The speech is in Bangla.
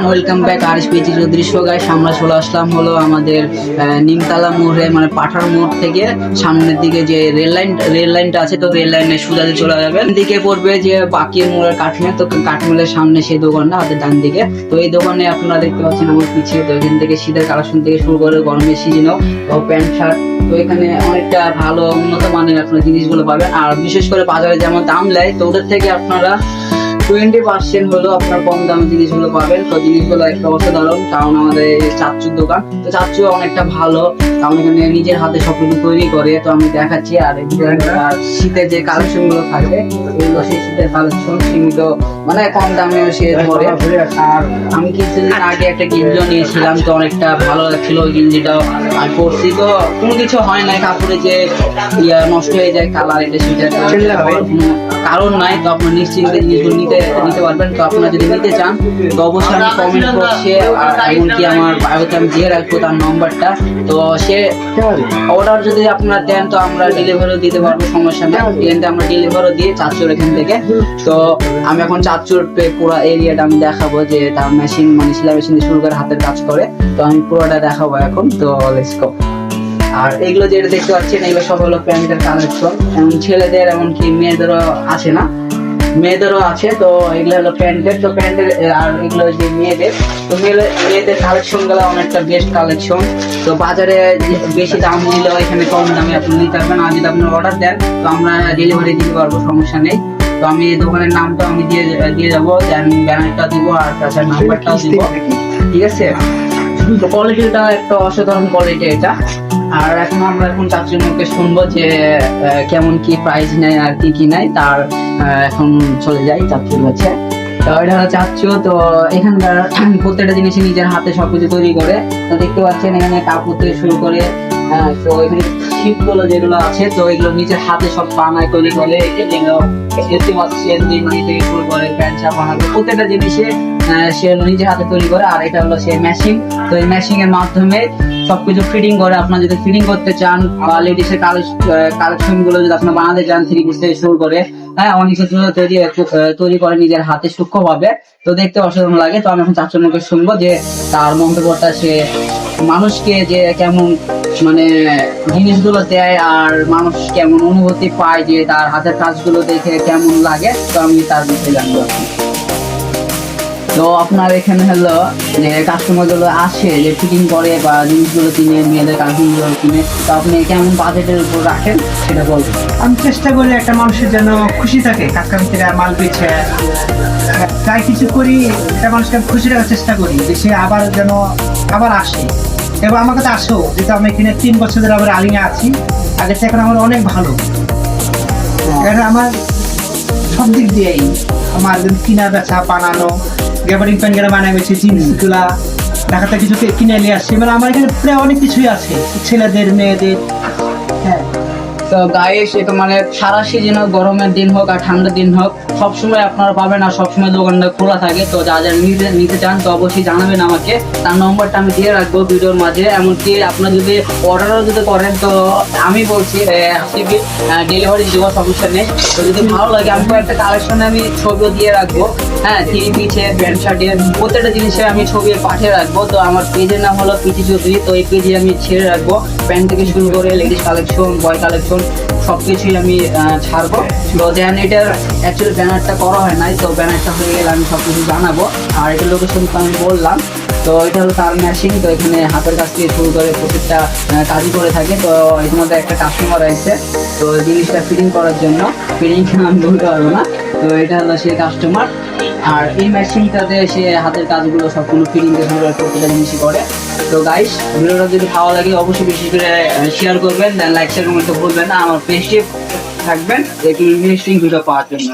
Welcome back RSPG Chowdhury show guys. আমরা চলে আসলাম হলো আমাদের নিমতলা মোড়ে, মানে পাঠার মোড় থেকে সামনের দিকে যে রেল লাইনটা আছে, তো রেল লাইনে সোজাতে চলে যাবেন। দিকে পড়বে যে বাকির মোড়ের কাঠমিল, তো কাঠমিলের সামনে সেই দোকানটা হাতের ডান দিকে। তো এই দোকানে আপনারা দেখতে পাচ্ছেন আমার পিছিয়ে, তো এখান থেকে শীতের কালেকশন থেকে শুরু করে গরমের সিজনও প্যান্ট শার্ট, তো এখানে অনেকটা ভালো উন্নত মানের আপনার জিনিসগুলো পাবেন। আর বিশেষ করে বাজারে যেমন দাম নেয়, তো ওদের থেকে আপনারা 20% হলো আপনার কম দামে জিনিসগুলো পাবেন। তো জিনিসগুলো একটা অসাধারণ, কারণ আমাদের চাচ্চুর দোকান, তো চাচ্চু অনেকটা ভালো, কারণ এখানে নিজের হাতে সবকিছু তৈরি করে। তো আমি দেখাচ্ছি। আর শীতের যে কালেকশন গুলো থাকে, এগুলো সেই শীতের কালেকশন সীমিত, মানে কম দামে সে ধরে। আর আমি কিছুদিন আগে একটা গেঞ্জিও নিয়েছিলাম, তো অনেকটা ভালো লাগছিল ওই গেঞ্জিটাও। আর পরছি তো কোনো কিছু হয় না, কাপড়ে যে নষ্ট হয়ে যায় কালার, এটা সেটা কারণ নাই। তো আপনার নিশ্চিন্তে জিনিসগুলো নিতে পারবেন। তো আপনারা যদি নিতে চান, তো অবশ্যই আমি কমেন্ট করছি, এমনকি আমার বায়োতে আমি দিয়ে রাখবো তার নম্বরটা। তো সে অর্ডার যদি আপনারা দেন, তো আমরা ডেলিভারিও দিতে পারবো, সমস্যা নেই। এখানে আমরা ডেলিভারিও দিয়ে চাঁদচুর এখান থেকে। তো আমি এখন চাঁদচুর পুরো এরিয়াটা আমি দেখাবো, যে তার মেশিন, মানে সেলাই মেশিন দিয়ে শুরু করে হাতের কাজ করে। তো আমি পুরোটা দেখাবো এখন। তো লেটস গো। আর এগুলো যেটা দেখতে পাচ্ছেন, এগুলো সব হলো প্যান্টের কালেকশন, এমন ছেলেদের এমনকি মেয়েদেরও আছে, না মেয়েদেরও আছে। তো এগুলো হলো প্যান্টের, তো প্যান্টের। আর এগুলো যে মেয়েদের, তো মেয়েদের কালেকশন গুলো অনেকটা বেস্ট কালেকশন। তো বাজারে বেশি দাম নিলেও এখানে কম দামে আপনি নিতে পারবেন। আর যদি আপনি অর্ডার দেন, তো আমরা ডেলিভারি দিতে পারবো, সমস্যা নেই। তো আমি দোকানের নামটা আমি দিয়ে যাবো, দেন ব্যানারটা দিব, আর তাছাড়া নাম্বারটাও দিব, ঠিক আছে। তো কোয়ালিটিটা একটা অসাধারণ কোয়ালিটি এটা। আর এখন আমরা চাচুর মুখে শুনবো যে কেমন কি প্রাইস নেয় আর কি নেয়, তার এখন চলে যাই চাচুর কাছে। তো এটা হলো চাচু। তো এখানকার প্রত্যেকটা জিনিসই নিজের হাতে সবকিছু তৈরি করে। তো দেখতে পাচ্ছেন এখানে কাপড় থেকে শুরু করে, তো এখানে শীত গুলো যেগুলো আছে, তো এগুলো নিজের হাতে সব বানায় তৈরি করে। থেকে শুরু করে প্যান্ট শার্ট বানাবে, প্রত্যেকটা জিনিসে সে নিজের হাতে তৈরি করে। আর এটা হলো সে মেশিন, তো এই মেশিন এর মাধ্যমে সবকিছু ফিটিং করে। আপনার যদি ফিটিং করতে চান, বা লেডিসের কালেকশন গুলো যদি আপনার বানাতে চান, 3 পিস থেকে শুরু করে, হ্যাঁ, অনেক কিছু তৈরি করে নিজের হাতে সূক্ষ্ম ভাবে। তো দেখতে অসাধারণ লাগে। তো আমি এখন চাচুর মুখে শুনবো যে তার মন্তব্যটা, সে মানুষকে যে কেমন মানে জিনিসগুলো দেয়, আর মানুষ কেমন অনুভূতি পায়, যে তার হাতের কাজগুলো দেখে কেমন লাগে। তো আমি তার বিষয়ে জানবো। তো আপনার এখানে হলো যে কাস্টমার গুলো আসে, যে ফিটিং করে বা জিনিসগুলো কিনে, মেয়েদের কালেকশন গুলো কিনে, তো আপনি কেমন বাজেটের উপর রাখেন সেটা বলবেন। আমি চেষ্টা করি একটা মানুষের যেন খুশি থাকে, কাজকাম থেকে মাল পেয়েছে, তাই কিছু করি, একটা মানুষকে খুশি রাখার চেষ্টা করি, যে সে আবার যেন আবার আসে। এবং আমার কাছে আসো, যেহেতু আমি এখানে 3 বছর ধরে আবার আলিঙে আছি, আগের থেকে এখন আমার অনেক ভালো। এটা আমার সব দিক দিয়েই, আমার কিনা বেচা, বানানো, গ্যাবারিং প্যান্ট গেলে বানাই বেছে, জিন্সগুলা ঢাকাতে কিছু কিনে নিয়ে আসছে। মানে আমার এখানে প্রায় অনেক কিছুই আছে, ছেলেদের মেয়েদের। হ্যাঁ, তো গায়ে সে তো মানে সারা সিজন হোক, গরমের দিন হোক আর ঠান্ডার দিন হোক, সবসময় আপনারা পাবেন। আর সবসময় দোকানটা খোলা থাকে। তো যা যা নিতে চান, তো অবশ্যই জানাবেন আমাকে, তার নম্বরটা আমি দিয়ে রাখবো ভিডিওর মাঝে। এমনকি আপনারা যদি অর্ডারও যদি করেন, তো আমি বলছি ডেলিভারি দেওয়ার সমস্যা নেই। তো যদি ভালো লাগে, আমি একটা কালেকশনে আমি ছবিও দিয়ে রাখবো, হ্যাঁ, 3 পিসের, প্যান্ট শার্টের, প্রত্যেকটা জিনিসের আমি ছবি পাঠিয়ে রাখবো। তো আমার পেজের নাম হলো পিটি চৌধুরী। তো এই পেজে আমি ছেড়ে রাখবো, প্যান্ট থেকে শুরু করে লেডিস কালেকশন, বয় কালেকশন, সবকিছুই আমি ছাড়বো। তো দেন এটার অ্যাকচুয়ালি ব্যানারটা করা হয় নাই, তো ব্যানারটা হয়ে গেলে আমি সবকিছু জানাবো। আর এটা লোকেশন তো আমি বললাম। তো এটা হলো তার মেশিন। তো এখানে হাতের কাজ থেকে শুরু করে প্রত্যেকটা কাজই করে থাকে। তো এর মধ্যে একটা কাস্টমার আছে, তো জিনিসটা ফিটিং করার জন্য, ফিটিং আমি বলতে পারবো না। তো এটা হলো সেই কাস্টমার। আর এই মেশিনটাতে সে হাতের কাজগুলো সবগুলো ফিটিং দিয়ে শুরু করে প্রত্যেকটা জিনিসই করে। তো গাইস, ভিডিওটা যদি ভালো লাগে অবশ্যই বেশি করে শেয়ার করবেন, দেন লাইক শেয়ার কমেন্ট তো ভুলবেন না। আমার পেজে থাকবেন একটু ইন্টারেস্টিং ভিডিও পাওয়ার জন্য।